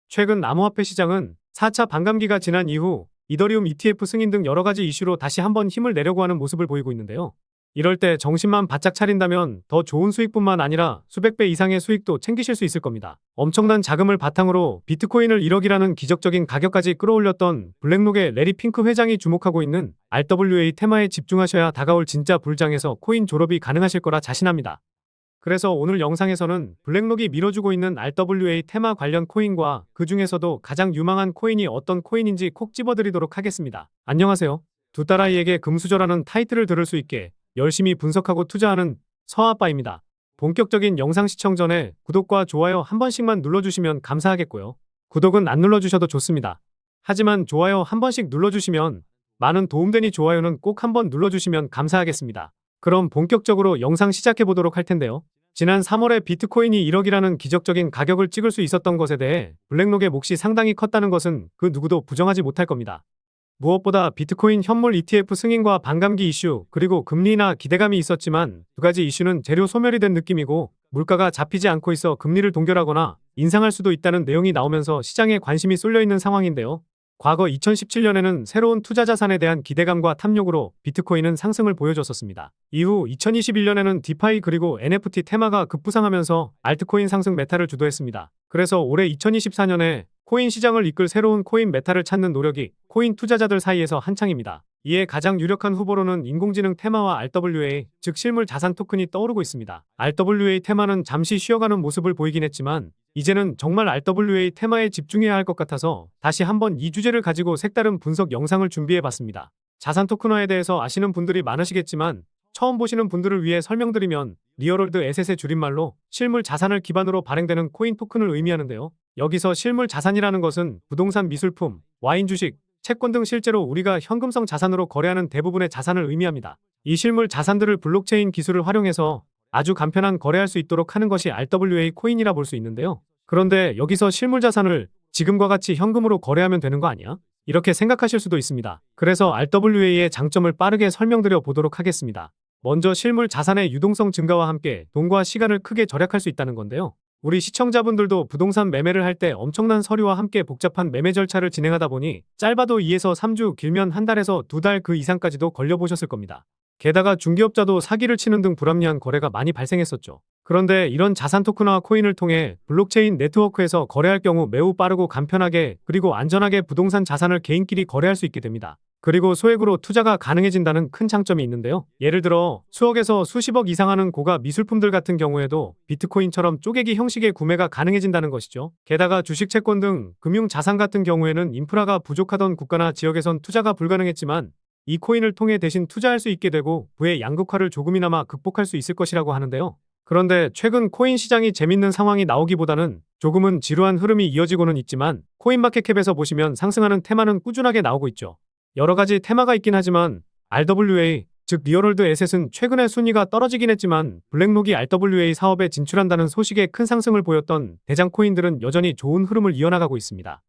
최근 암호화폐 시장은 4차 반감기가 지난 이후 이더리움 ETF 승인 등 여러 가지 이슈로 다시 한번 힘을 내려고 하는 모습을 보이고 있는데요. 이럴 때 정신만 바짝 차린다면 더 좋은 수익뿐만 아니라 수백 배 이상의 수익도 챙기실 수 있을 겁니다. 엄청난 자금을 바탕으로 비트코인을 1억이라는 기적적인 가격까지 끌어올렸던 블랙록의 레리 핑크 회장이 주목하고 있는 RWA 테마에 집중하셔야 다가올 진짜 불장에서 코인 졸업이 가능하실 거라 자신합니다. 그래서 오늘 영상에서는 블랙록이 밀어주고 있는 RWA 테마 관련 코인과 그 중에서도 가장 유망한 코인이 어떤 코인인지 콕 집어드리도록 하겠습니다. 안녕하세요. 두 딸아이에게 금수저라는 타이틀을 들을 수 있게 열심히 분석하고 투자하는 서아빠입니다. 본격적인 영상 시청 전에 구독과 좋아요 한 번씩만 눌러주시면 감사하겠고요. 구독은 안 눌러주셔도 좋습니다. 하지만 좋아요 한 번씩 눌러주시면 많은 도움되니 좋아요는 꼭 한번 눌러주시면 감사하겠습니다. 그럼 본격적으로 영상 시작해보도록 할 텐데요. 지난 3월에 비트코인이 1억이라는 기적적인 가격을 찍을 수 있었던 것에 대해 블랙록의 몫이 상당히 컸다는 것은 그 누구도 부정하지 못할 겁니다. 무엇보다 비트코인 현물 ETF 승인과 반감기 이슈, 그리고 금리 인하 기대감이 있었지만 두 가지 이슈는 재료 소멸이 된 느낌이고 물가가 잡히지 않고 있어 금리를 동결하거나 인상할 수도 있다는 내용이 나오면서 시장에 관심이 쏠려 있는 상황인데요. 과거 2017년에는 새로운 투자 자산에 대한 기대감과 탐욕으로 비트코인은 상승을 보여줬었습니다. 이후 2021년에는 디파이 그리고 NFT 테마가 급부상하면서 알트코인 상승 메타를 주도했습니다. 그래서 올해 2024년에 코인 시장을 이끌 새로운 코인 메타를 찾는 노력이 코인 투자자들 사이에서 한창입니다. 이에 가장 유력한 후보로는 인공지능 테마와 RWA, 즉 실물 자산 토큰이 떠오르고 있습니다. RWA 테마는 잠시 쉬어가는 모습을 보이긴 했지만 이제는 정말 RWA 테마에 집중해야 할 것 같아서 다시 한번 이 주제를 가지고 색다른 분석 영상을 준비해봤습니다. 자산 토큰화에 대해서 아시는 분들이 많으시겠지만 처음 보시는 분들을 위해 설명드리면 리얼월드 에셋의 줄임말로 실물 자산을 기반으로 발행되는 코인 토큰을 의미하는데요. 여기서 실물 자산이라는 것은 부동산 미술품, 와인 주식, 채권 등 실제로 우리가 현금성 자산으로 거래하는 대부분의 자산을 의미합니다. 이 실물 자산들을 블록체인 기술을 활용해서 아주 간편한 거래할 수 있도록 하는 것이 RWA 코인이라 볼 수 있는데요. 그런데 여기서 실물 자산을 지금과 같이 현금으로 거래하면 되는 거 아니야? 이렇게 생각하실 수도 있습니다. 그래서 RWA의 장점을 빠르게 설명드려 보도록 하겠습니다. 먼저 실물 자산의 유동성 증가와 함께 돈과 시간을 크게 절약할 수 있다는 건데요. 우리 시청자분들도 부동산 매매를 할 때 엄청난 서류와 함께 복잡한 매매 절차를 진행하다 보니 짧아도 2에서 3주, 길면 한 달에서 2달 그 이상까지도 걸려보셨을 겁니다. 게다가 중개업자도 사기를 치는 등 불합리한 거래가 많이 발생했었죠. 그런데 이런 자산 토큰화 코인을 통해 블록체인 네트워크에서 거래할 경우 매우 빠르고 간편하게 그리고 안전하게 부동산 자산을 개인끼리 거래할 수 있게 됩니다. 그리고 소액으로 투자가 가능해진다는 큰 장점이 있는데요. 예를 들어 수억에서 수십억 이상 하는 고가 미술품들 같은 경우에도 비트코인처럼 쪼개기 형식의 구매가 가능해진다는 것이죠. 게다가 주식, 채권 등 금융자산 같은 경우에는 인프라가 부족하던 국가나 지역에선 투자가 불가능했지만 이 코인을 통해 대신 투자할 수 있게 되고 부의 양극화를 조금이나마 극복할 수 있을 것이라고 하는데요. 그런데 최근 코인 시장이 재밌는 상황이 나오기보다는 조금은 지루한 흐름이 이어지고는 있지만 코인마켓캡에서 보시면 상승하는 테마는 꾸준하게 나오고 있죠. 여러 가지 테마가 있긴 하지만 RWA, 즉 리얼월드 에셋은 최근에 순위가 떨어지긴 했지만 블랙록이 RWA 사업에 진출한다는 소식에 큰 상승을 보였던 대장 코인들은 여전히 좋은 흐름을 이어나가고 있습니다.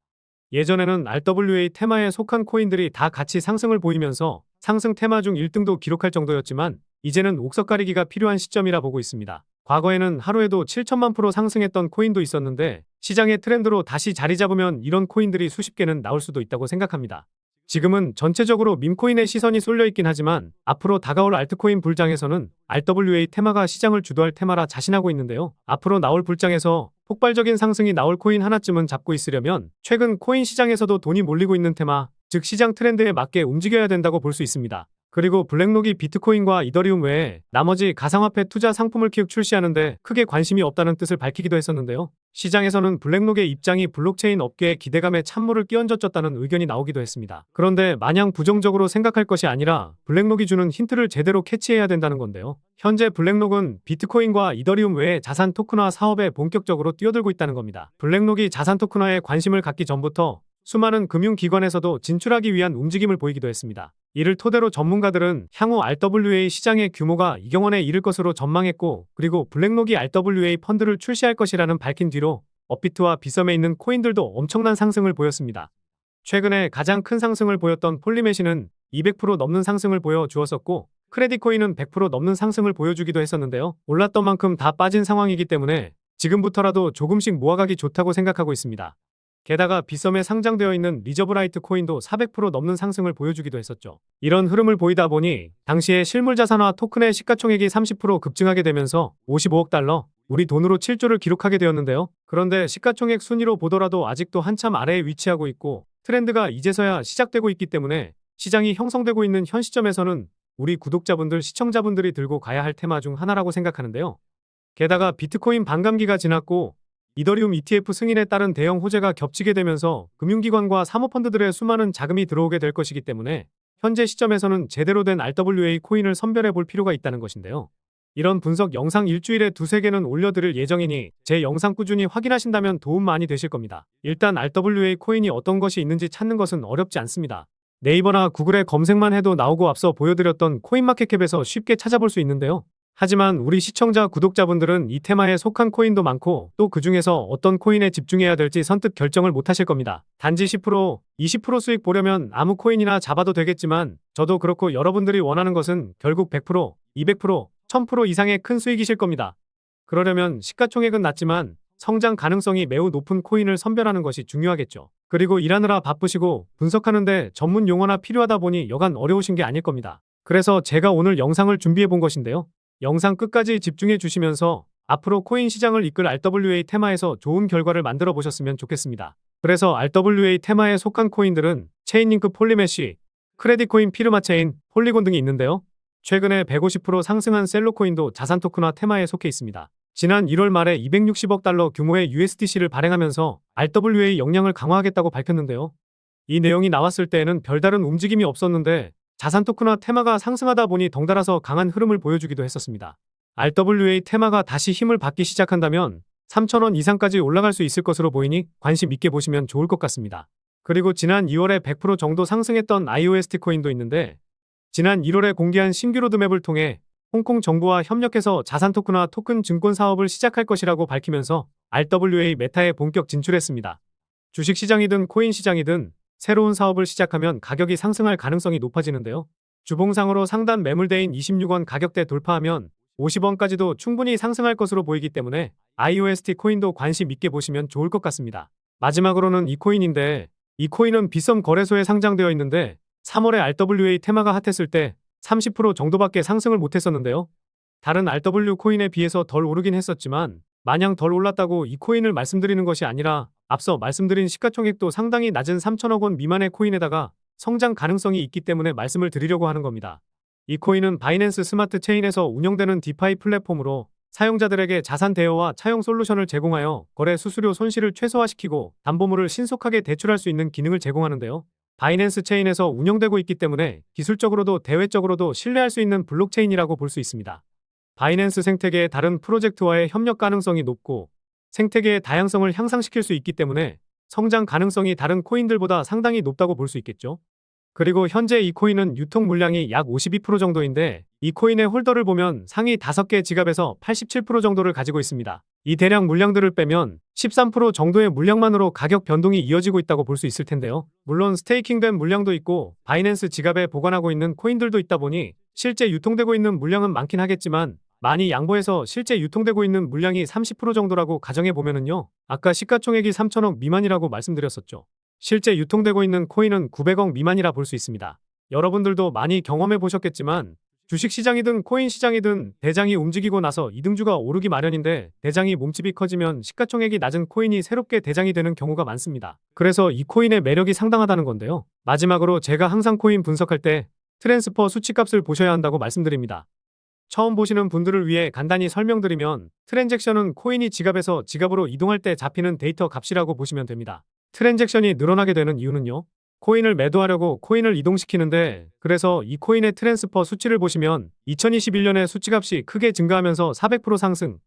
예전에는 RWA 테마에 속한 코인들이 다 같이 상승을 보이면서 상승 테마 중 1등도 기록할 정도였지만 이제는 옥석 가리기가 필요한 시점이라 보고 있습니다. 과거에는 하루에도 7천만 프로 상승했던 코인도 있었는데 시장의 트렌드로 다시 자리 잡으면 이런 코인들이 수십 개는 나올 수도 있다고 생각합니다. 지금은 전체적으로 밈코인의 시선이 쏠려 있긴 하지만 앞으로 다가올 알트코인 불장에서는 RWA 테마가 시장을 주도할 테마라 자신하고 있는데요. 앞으로 나올 불장에서 폭발적인 상승이 나올 코인 하나쯤은 잡고 있으려면 최근 코인 시장에서도 돈이 몰리고 있는 테마, 즉 시장 트렌드에 맞게 움직여야 된다고 볼 수 있습니다. 그리고 블랙록이 비트코인과 이더리움 외에 나머지 가상화폐 투자 상품을 기획 출시하는데 크게 관심이 없다는 뜻을 밝히기도 했었는데요. 시장에서는 블랙록의 입장이 블록체인 업계의 기대감에 찬물을 끼얹어줬다는 의견이 나오기도 했습니다. 그런데 마냥 부정적으로 생각할 것이 아니라 블랙록이 주는 힌트를 제대로 캐치해야 된다는 건데요. 현재 블랙록은 비트코인과 이더리움 외에 자산 토큰화 사업에 본격적으로 뛰어들고 있다는 겁니다. 블랙록이 자산 토큰화에 관심을 갖기 전부터 수많은 금융기관에서도 진출하기 위한 움직임을 보이기도 했습니다. 이를 토대로 전문가들은 향후 RWA 시장의 규모가 2억 원에 이를 것으로 전망했고 그리고 블랙록이 RWA 펀드를 출시할 것이라는 밝힌 뒤로 업비트와 비썸에 있는 코인들도 엄청난 상승을 보였습니다. 최근에 가장 큰 상승을 보였던 폴리메시는 200% 넘는 상승을 보여주었었고 크레딧코인은 100% 넘는 상승을 보여주기도 했었는데요. 올랐던 만큼 다 빠진 상황이기 때문에 지금부터라도 조금씩 모아가기 좋다고 생각하고 있습니다. 게다가 빗썸에 상장되어 있는 리저브라이트 코인도 400% 넘는 상승을 보여주기도 했었죠. 이런 흐름을 보이다 보니 당시에 실물 자산화 토큰의 시가총액이 30% 급증하게 되면서 55억 달러, 우리 돈으로 7조를 기록하게 되었는데요. 그런데 시가총액 순위로 보더라도 아직도 한참 아래에 위치하고 있고 트렌드가 이제서야 시작되고 있기 때문에 시장이 형성되고 있는 현 시점에서는 우리 구독자분들, 시청자분들이 들고 가야 할 테마 중 하나라고 생각하는데요. 게다가 비트코인 반감기가 지났고 이더리움 ETF 승인에 따른 대형 호재가 겹치게 되면서 금융기관과 사모펀드들의 수많은 자금이 들어오게 될 것이기 때문에 현재 시점에서는 제대로 된 RWA 코인을 선별해 볼 필요가 있다는 것인데요. 이런 분석 영상 일주일에 두세 개는 올려드릴 예정이니 제 영상 꾸준히 확인하신다면 도움 많이 되실 겁니다. 일단 RWA 코인이 어떤 것이 있는지 찾는 것은 어렵지 않습니다. 네이버나 구글에 검색만 해도 나오고 앞서 보여드렸던 코인마켓캡에서 쉽게 찾아볼 수 있는데요. 하지만 우리 시청자, 구독자분들은 이 테마에 속한 코인도 많고 또 그중에서 어떤 코인에 집중해야 될지 선뜻 결정을 못 하실 겁니다. 단지 10%, 20% 수익 보려면 아무 코인이나 잡아도 되겠지만 저도 그렇고 여러분들이 원하는 것은 결국 100%, 200%, 1000% 이상의 큰 수익이실 겁니다. 그러려면 시가총액은 낮지만 성장 가능성이 매우 높은 코인을 선별하는 것이 중요하겠죠. 그리고 일하느라 바쁘시고 분석하는데 전문 용어나 필요하다 보니 여간 어려우신 게 아닐 겁니다. 그래서 제가 오늘 영상을 준비해 본 것인데요. 영상 끝까지 집중해 주시면서 앞으로 코인 시장을 이끌 RWA 테마에서 좋은 결과를 만들어 보셨으면 좋겠습니다. 그래서 RWA 테마에 속한 코인들은 체인링크 폴리메쉬, 크레딧코인 피르마체인, 폴리곤 등이 있는데요. 최근에 150% 상승한 셀로코인도 자산 토큰화 테마에 속해 있습니다. 지난 1월 말에 260억 달러 규모의 USDC를 발행하면서 RWA 역량을 강화하겠다고 밝혔는데요. 이 내용이 나왔을 때에는 별다른 움직임이 없었는데 자산 토큰화 테마가 상승하다 보니 덩달아서 강한 흐름을 보여주기도 했었습니다. RWA 테마가 다시 힘을 받기 시작한다면 3,000원 이상까지 올라갈 수 있을 것으로 보이니 관심 있게 보시면 좋을 것 같습니다. 그리고 지난 2월에 100% 정도 상승했던 IOST 코인도 있는데 지난 1월에 공개한 신규 로드맵을 통해 홍콩 정부와 협력해서 자산 토큰화 토큰 증권 사업을 시작할 것이라고 밝히면서 RWA 메타에 본격 진출했습니다. 주식시장이든 코인 시장이든 새로운 사업을 시작하면 가격이 상승할 가능성이 높아지는데요. 주봉상으로 상단 매물대인 26원 가격대 돌파하면 50원까지도 충분히 상승할 것으로 보이기 때문에 IOST 코인도 관심 있게 보시면 좋을 것 같습니다. 마지막으로는 이 코인인데 이 코인은 빗썸 거래소에 상장되어 있는데 3월에 RWA 테마가 핫했을 때 30% 정도밖에 상승을 못했었는데요. 다른 RW 코인에 비해서 덜 오르긴 했었지만 마냥 덜 올랐다고 이 코인을 말씀드리는 것이 아니라 앞서 말씀드린 시가총액도 상당히 낮은 3천억 원 미만의 코인에다가 성장 가능성이 있기 때문에 말씀을 드리려고 하는 겁니다. 이 코인은 바이낸스 스마트 체인에서 운영되는 디파이 플랫폼으로 사용자들에게 자산 대여와 차용 솔루션을 제공하여 거래 수수료 손실을 최소화시키고 담보물을 신속하게 대출할 수 있는 기능을 제공하는데요. 바이낸스 체인에서 운영되고 있기 때문에 기술적으로도 대외적으로도 신뢰할 수 있는 블록체인이라고 볼 수 있습니다. 바이낸스 생태계의 다른 프로젝트와의 협력 가능성이 높고 생태계의 다양성을 향상시킬 수 있기 때문에 성장 가능성이 다른 코인들보다 상당히 높다고 볼 수 있겠죠. 그리고 현재 이 코인은 유통 물량이 약 52% 정도인데 이 코인의 홀더를 보면 상위 5개 지갑에서 87% 정도를 가지고 있습니다. 이 대량 물량들을 빼면 13% 정도의 물량만으로 가격 변동이 이어지고 있다고 볼 수 있을 텐데요. 물론 스테이킹된 물량도 있고 바이낸스 지갑에 보관하고 있는 코인들도 있다 보니 실제 유통되고 있는 물량은 많긴 하겠지만 많이 양보해서 실제 유통되고 있는 물량이 30% 정도라고 가정해 보면은요. 아까 시가총액이 3천억 미만이라고 말씀드렸었죠. 실제 유통되고 있는 코인은 900억 미만이라 볼 수 있습니다. 여러분들도 많이 경험해 보셨겠지만 주식시장이든 코인 시장이든 대장이 움직이고 나서 이등주가 오르기 마련인데 대장이 몸집이 커지면 시가총액이 낮은 코인이 새롭게 대장이 되는 경우가 많습니다. 그래서 이 코인의 매력이 상당하다는 건데요. 마지막으로 제가 항상 코인 분석할 때 트랜스퍼 수치값을 보셔야 한다고 말씀드립니다. 처음 보시는 분들을 위해 간단히 설명드리면 트랜잭션은 코인이 지갑에서 지갑으로 이동할 때 잡히는 데이터 값이라고 보시면 됩니다. 트랜잭션이 늘어나게 되는 이유는요. 코인을 매도하려고 코인을 이동시키는데 그래서 이 코인의 트랜스퍼 수치를 보시면 2021년에 수치값이 크게 증가하면서 400% 상승,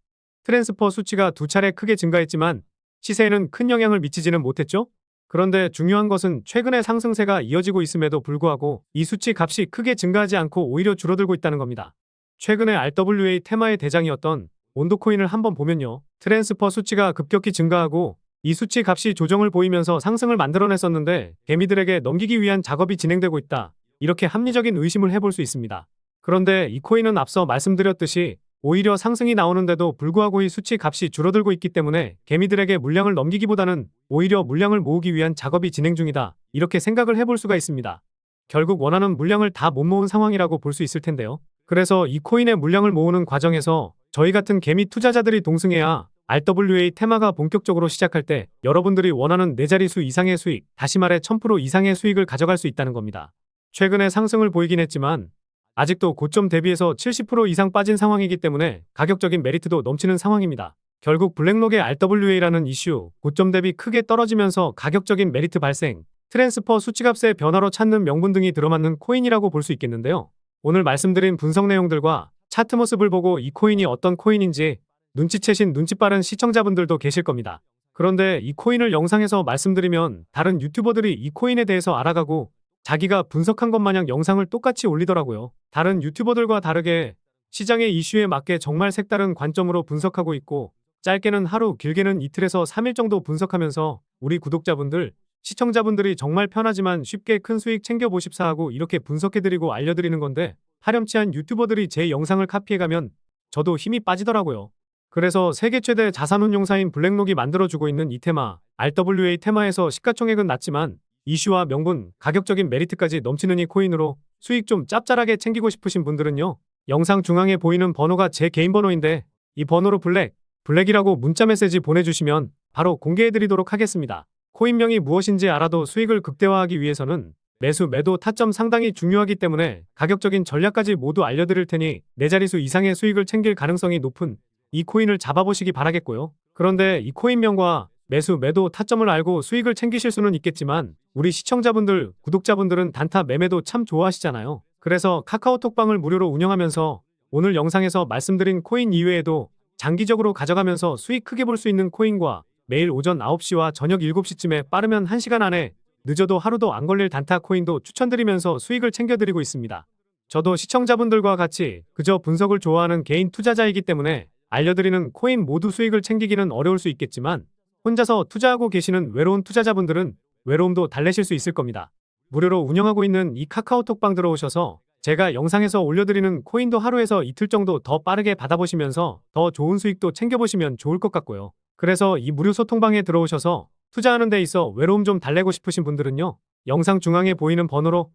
트랜스퍼 수치가 2차례 크게 증가했지만 시세에는 큰 영향을 미치지는 못했죠. 그런데 중요한 것은 최근의 상승세가 이어지고 있음에도 불구하고 이 수치 값이 크게 증가하지 않고 오히려 줄어들고 있다는 겁니다. 최근에 RWA 테마의 대장이었던 온도코인을 한번 보면요. 트랜스퍼 수치가 급격히 증가하고 이 수치 값이 조정을 보이면서 상승을 만들어냈었는데 개미들에게 넘기기 위한 작업이 진행되고 있다. 이렇게 합리적인 의심을 해볼 수 있습니다. 그런데 이 코인은 앞서 말씀드렸듯이 오히려 상승이 나오는데도 불구하고 이 수치 값이 줄어들고 있기 때문에 개미들에게 물량을 넘기기보다는 오히려 물량을 모으기 위한 작업이 진행 중이다. 이렇게 생각을 해볼 수가 있습니다. 결국 원하는 물량을 다 못 모은 상황이라고 볼 수 있을 텐데요. 그래서 이 코인의 물량을 모으는 과정에서 저희 같은 개미 투자자들이 동승해야 RWA 테마가 본격적으로 시작할 때 여러분들이 원하는 4자릿수 이상의 수익, 다시 말해 1000% 이상의 수익을 가져갈 수 있다는 겁니다. 최근에 상승을 보이긴 했지만 아직도 고점 대비해서 70% 이상 빠진 상황이기 때문에 가격적인 메리트도 넘치는 상황입니다. 결국 블랙록의 RWA라는 이슈, 고점 대비 크게 떨어지면서 가격적인 메리트 발생, 트랜스퍼 수치값의 변화로 찾는 명분 등이 들어맞는 코인이라고 볼 수 있겠는데요. 오늘 말씀드린 분석 내용들과 차트 모습을 보고 이 코인이 어떤 코인인지 눈치채신 눈치 빠른 시청자분들도 계실 겁니다. 그런데 이 코인을 영상에서 말씀드리면 다른 유튜버들이 이 코인에 대해서 알아가고 자기가 분석한 것 마냥 영상을 똑같이 올리더라고요. 다른 유튜버들과 다르게 시장의 이슈에 맞게 정말 색다른 관점으로 분석하고 있고 짧게는 하루, 길게는 이틀에서 3일 정도 분석하면서 우리 구독자분들, 시청자분들이 정말 편하지만 쉽게 큰 수익 챙겨보십사 하고 이렇게 분석해드리고 알려드리는 건데 파렴치한 유튜버들이 제 영상을 카피해가면 저도 힘이 빠지더라고요. 그래서 세계 최대 자산운용사인 블랙록이 만들어주고 있는 이 테마, RWA 테마에서 시가총액은 낮지만 이슈와 명분, 가격적인 메리트까지 넘치는 이 코인으로 수익 좀 짭짤하게 챙기고 싶으신 분들은요. 영상 중앙에 보이는 번호가 제 개인 번호인데 이 번호로 블랙이라고 문자 메시지 보내주시면 바로 공개해드리도록 하겠습니다. 코인명이 무엇인지 알아도 수익을 극대화하기 위해서는 매수, 매도, 타점 상당히 중요하기 때문에 가격적인 전략까지 모두 알려드릴 테니 4자릿수 이상의 수익을 챙길 가능성이 높은 이 코인을 잡아보시기 바라겠고요. 그런데 이 코인명과 매수, 매도, 타점을 알고 수익을 챙기실 수는 있겠지만 우리 시청자분들, 구독자분들은 단타 매매도 참 좋아하시잖아요. 그래서 카카오톡방을 무료로 운영하면서 오늘 영상에서 말씀드린 코인 이외에도 장기적으로 가져가면서 수익 크게 볼 수 있는 코인과 매일 오전 9시와 저녁 7시쯤에 빠르면 1시간 안에 늦어도 하루도 안 걸릴 단타 코인도 추천드리면서 수익을 챙겨드리고 있습니다. 저도 시청자분들과 같이 그저 분석을 좋아하는 개인 투자자이기 때문에 알려드리는 코인 모두 수익을 챙기기는 어려울 수 있겠지만 혼자서 투자하고 계시는 외로운 투자자분들은 외로움도 달래실 수 있을 겁니다. 무료로 운영하고 있는 이 카카오톡방 들어오셔서 제가 영상에서 올려드리는 코인도 하루에서 이틀 정도 더 빠르게 받아보시면서 더 좋은 수익도 챙겨보시면 좋을 것 같고요. 그래서 이 무료 소통방에 들어오셔서 투자하는 데 있어 외로움 좀 달래고 싶으신 분들은요. 영상 중앙에 보이는 번호로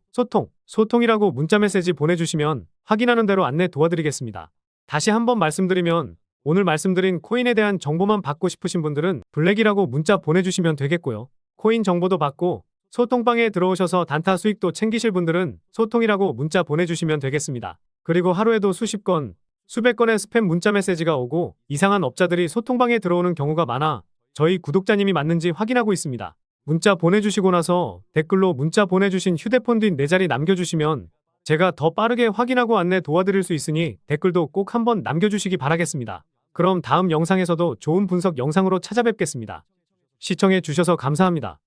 소통이라고 문자 메시지 보내주시면 확인하는 대로 안내 도와드리겠습니다. 다시 한번 말씀드리면 오늘 말씀드린 코인에 대한 정보만 받고 싶으신 분들은 블랙이라고 문자 보내주시면 되겠고요. 코인 정보도 받고 소통방에 들어오셔서 단타 수익도 챙기실 분들은 소통이라고 문자 보내주시면 되겠습니다. 그리고 하루에도 수십 건, 수백 건의 스팸 문자 메시지가 오고 이상한 업자들이 소통방에 들어오는 경우가 많아 저희 구독자님이 맞는지 확인하고 있습니다. 문자 보내주시고 나서 댓글로 문자 보내주신 휴대폰 뒷 4자리 남겨주시면 제가 더 빠르게 확인하고 안내 도와드릴 수 있으니 댓글도 꼭 한번 남겨주시기 바라겠습니다. 그럼 다음 영상에서도 좋은 분석 영상으로 찾아뵙겠습니다. 시청해 주셔서 감사합니다.